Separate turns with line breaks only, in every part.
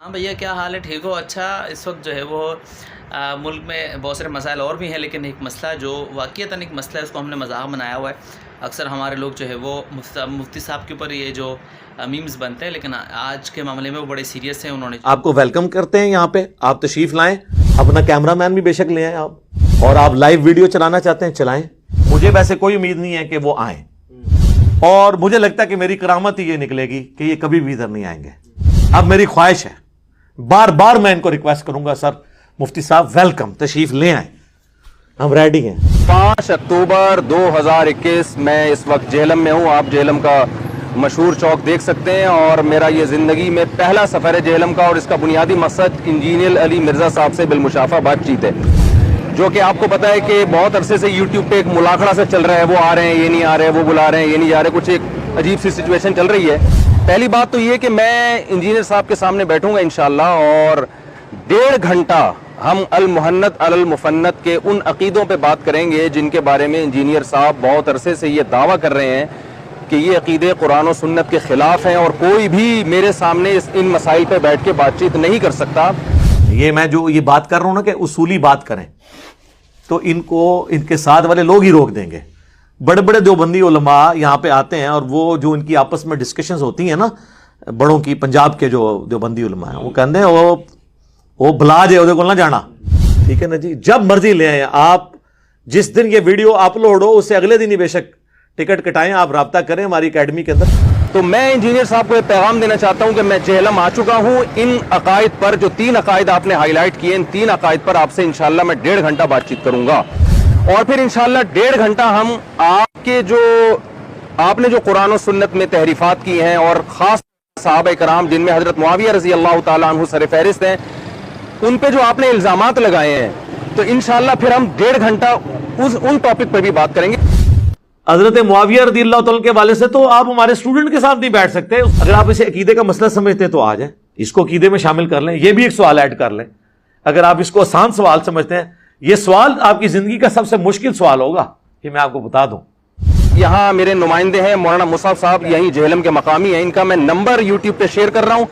हाँ भैया, क्या हाल है? ठीक हो? अच्छा, इस वक्त जो है वो मुल्क में बहुत सारे मसाइल और भी हैं, लेकिन एक मसला जो वाक़ईतन एक मसला है उसको हमने मज़ाक बनाया हुआ है। अक्सर हमारे लोग जो है वो मुफ्ती साहब के ऊपर ये जो मीम्स बनते हैं, लेकिन आज के मामले में वो बड़े सीरियस हैं। उन्होंने
आपको वेलकम करते हैं यहाँ पे, आप तशरीफ लाएं। अपना कैमरामैन भी बेशक ले आए आप, और आप लाइव वीडियो चलाना चाहते हैं चलाएं। मुझे वैसे कोई उम्मीद नहीं है कि वो आए, और मुझे लगता है कि मेरी करामत ही ये निकलेगी कि ये कभी भी इधर नहीं आएंगे। अब मेरी ख्वाहिश है, बार बार मैं इनको रिक्वेस्ट करूंगा, सर मुफ्ती साहब वेलकम, तशरीफ ले आए, हम रेडी हैं।
5 अक्टूबर 2021 मैं इस वक्त जेहलम में हूँ। आप जेहलम का मशहूर चौक देख सकते हैं, और मेरा ये ज़िंदगी में पहला सफ़र है जेहलम का, और इसका बुनियादी मकसद इंजीनियर अली मिर्ज़ा साहब से बिलमुशाफा बातचीत है। जो कि आपको पता है कि बहुत अरसे से यूट्यूब पे एक मुलाखड़ा से चल रहा है, वो आ रहे हैं, ये नहीं आ रहे, वो बुला रहे हैं, ये नहीं जा रहे, कुछ एक अजीब सी सिचुएशन चल रही है। पहली बात तो ये कि मैं इंजीनियर साहब के सामने बैठूंगा इंशाल्लाह, और 1.5 घंटा हम अल मुहन्नत अल मुफन्नत के उन अकीदों पे बात करेंगे जिनके बारे में इंजीनियर साहब बहुत अरसे से ये दावा कर रहे हैं कि ये अकीदे कुरान और सुन्नत के खिलाफ हैं, और कोई भी मेरे सामने इन मसाइल पे बैठ के बातचीत नहीं कर सकता।
ये मैं जो ये बात कर रहा हूं ना कि उसूली बात करें, तो इनको इनके साथ वाले लोग ही रोक देंगे। बड़े बड़े देवबंदी उलमा यहाँ पे आते हैं, और वो जो इनकी आपस में डिस्कशंस होती हैं ना बड़ों की, पंजाब के जो देवबंदी उलमा हैं, वो कहते हैं वो भुला जाए उधर को ना जाना, ठीक है ना जी। जब मर्जी ले आए आप, जिस दिन ये वीडियो अपलोड हो उससे अगले दिन ही बेशक टिकट कटाएं, आप राब्ता करें हमारी एकेडमी के अंदर।
तो मैं इंजीनियर साहब को ये पैगाम देना चाहता हूं कि मैं जेहलम आ चुका हूं। इन अकायद पर, जो 3 अकायद आपने हाईलाइट किए, इन 3 अकायद पर आपसे इंशाल्लाह मैं 1.5 घंटा बातचीत करूंगा, और फिर इंशाल्लाह 1.5 घंटा हम आपने जो कुरान और सुन्नत में तहरीफात की हैं, और खास सहाबा कराम जिनमें हजरत मुआविया रजी अल्लाह ताला अन्हु सर फहरिस्त हैं, उन पे जो आपने इल्जामात लगाए हैं, तो इंशाल्लाह फिर हम 1.5 घंटा उन टॉपिक पर भी बात करेंगे।
हजरत मुआविया रज़ियल्लाहु तआला के वाले से तो आप हमारे स्टूडेंट के साथ नहीं बैठ सकते। अगर आप इसे अकीदे का मसला समझते हैं तो आ जाए, इसको अकीदे में शामिल कर लें, ये भी एक सवाल ऐड कर लें। अगर आप इसको आसान सवाल समझते हैं, ये सवाल आपकी जिंदगी का सबसे मुश्किल सवाल होगा, ये मैं आपको बता दूं।
यहाँ मेरे नुमाइंदे हैं मौलाना मुसाफ साहब, यहीं जेहलम के मकामी हैं, इनका मैं नंबर यूट्यूब पे शेयर कर रहा हूँ।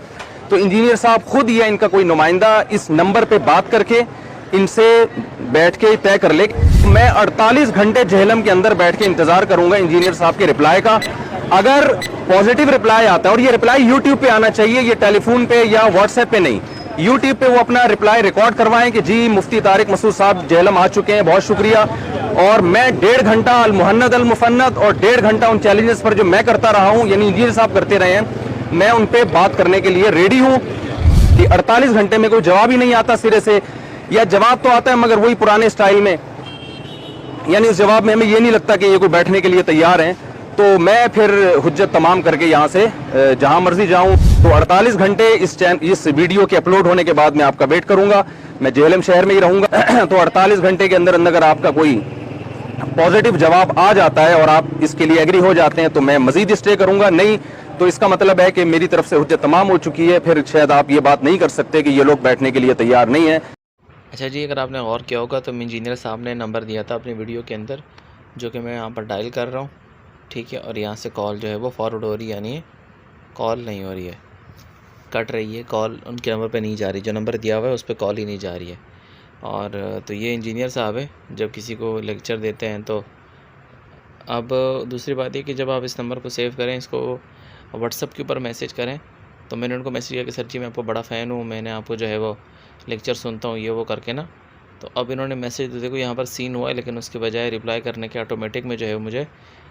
तो इंजीनियर साहब खुद या इनका कोई नुमाइंदा इस नंबर पे बात करके इनसे बैठ के तय कर ले। मैं 48 घंटे जेहलम के अंदर बैठ के इंतजार करूंगा इंजीनियर साहब के रिप्लाई का। अगर पॉजिटिव रिप्लाई आता है, और ये रिप्लाई यूट्यूब पे आना चाहिए, ये टेलीफोन पे या व्हाट्सएप पे नहीं, यूट्यूब पे वो अपना रिप्लाई रिकॉर्ड करवाएं कि जी मुफ्ती तारिक मसूद साहब जेहलम आ चुके हैं, बहुत शुक्रिया। और मैं 1.5 घंटा अल मुहन्नत अल मुफन्नत और 1.5 घंटा उन चैलेंजेस पर जो मैं करता रहा हूं, यानी इंजीनियर साहब करते रहे हैं, मैं उन पे बात करने के लिए रेडी हूं। कि 48 घंटे में कोई जवाब ही नहीं आता सिरे से, या जवाब तो आता है मगर वही पुराने स्टाइल में, यानी उस जवाब में हमें ये नहीं लगता कि ये कोई बैठने के लिए तैयार हैं, तो मैं फिर हुज्जत तमाम करके यहाँ से जहाँ मर्जी जाऊँ। तो 48 घंटे इस वीडियो के अपलोड होने के बाद मैं आपका वेट करूँगा। मैं जेहलम शहर में ही रहूँगा। तो 48 घंटे के अंदर अगर आपका कोई पॉजिटिव जवाब आ जाता है और आप इसके लिए एग्री हो जाते हैं, तो मैं मजीद स्टे करूँगा, नहीं तो इसका मतलब है कि मेरी तरफ से हुज्जत तमाम हो चुकी है। फिर शायद आप ये बात नहीं कर सकते कि ये लोग बैठने के लिए तैयार नहीं है।
अच्छा जी, अगर आपने गौर किया होगा तो इंजीनियर साहब ने नंबर दिया था अपनी वीडियो के अंदर, जो कि मैं यहाँ पर डायल कर रहा हूँ, ठीक है। और यहाँ से कॉल जो है वो फॉरवर्ड हो रही है, यानी कॉल नहीं हो रही है, कट रही है कॉल, उनके नंबर पे नहीं जा रही, जो नंबर दिया हुआ है उस पर कॉल ही नहीं जा रही है। और तो ये इंजीनियर साहब है, जब किसी को लेक्चर देते हैं तो। अब दूसरी बात ये कि जब आप इस नंबर को सेव करें, इसको व्हाट्सअप के ऊपर मैसेज करें, तो मैंने उनको मैसेज किया कि सर जी मैं आपको बड़ा फ़ैन हूँ, मैंने आपको जो है वो लेक्चर सुनता हूँ, ये वो करके ना। तो अब इन्होंने मैसेज, देखो यहाँ पर सीन हुआ है, लेकिन उसके बजाय रिप्लाई करने के ऑटोमेटिक में जो है मुझे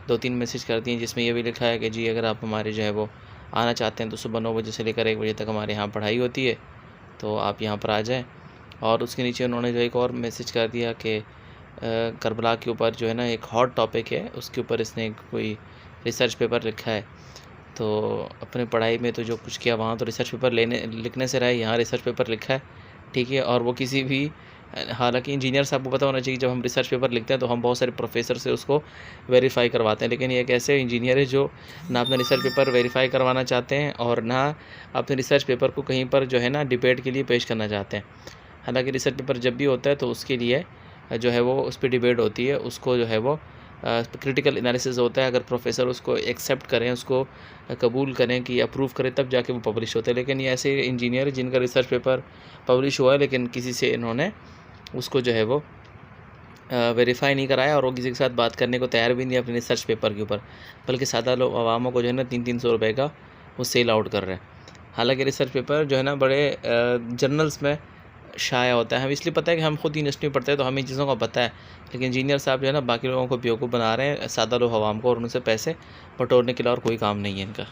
2-3 मैसेज कर दिए, जिसमें ये भी लिखा है कि जी अगर आप हमारे जो है वो आना चाहते हैं तो सुबह 9 बजे से लेकर 1 बजे तक हमारे यहाँ पढ़ाई होती है, तो आप यहाँ पर आ जाएँ। और उसके नीचे उन्होंने जो एक और मैसेज कर दिया कि करबला के ऊपर जो है ना एक हॉट टॉपिक है, उसके ऊपर इसने कोई रिसर्च पेपर लिखा है। तो अपने पढ़ाई में तो जो कुछ किया वहाँ तो रिसर्च पेपर लिखने से रहा है, यहाँ रिसर्च पेपर लिखा है, ठीक है। और वो किसी भी, हालांकि इंजीनियर साहब को पता होना चाहिए जब हम रिसर्च पेपर लिखते हैं तो हम बहुत सारे प्रोफेसर से उसको वेरीफाई करवाते हैं, लेकिन ये एक ऐसे इंजीनियर है जो ना अपना रिसर्च पेपर वेरीफाई करवाना चाहते हैं और ना अपने रिसर्च पेपर को कहीं पर जो है ना डिबेट के लिए पेश करना चाहते हैं। हालांकि रिसर्च पेपर जब भी होता है तो उसके लिए जो है वो उस पर डिबेट होती है, उसको जो है वो क्रिटिकल एनालिसिस होता है। अगर प्रोफेसर उसको एक्सेप्ट करें, उसको कबूल करें कि अप्रूव करें, तब जाके वो पब्लिश होते हैं। लेकिन ये ऐसे इंजीनियर जिनका रिसर्च पेपर पब्लिश हुआ है लेकिन किसी से इन्होंने उसको जो है वो वेरीफाई नहीं कराया, और वो किसी के साथ बात करने को तैयार भी नहीं अपने रिसर्च पेपर के ऊपर, बल्कि सादा लोग आवामों को जो है ना 300-300 रुपये का वो सेल आउट कर रहे हैं। हालांकि रिसर्च पेपर जो है ना बड़े जर्नल्स में शाया होता है। हम इसलिए पता है कि हम खुद यूनिवर्सिटी में पढ़ते हैं तो हमें इन चीज़ों का पता है, लेकिन इंजीनियर साहब जो है ना बाकी लोगों को बेवकूफ़ बना रहे हैं, सादा लोग आवाम को, और उनसे पैसे बटोरने के लिए और कोई काम नहीं है इनका।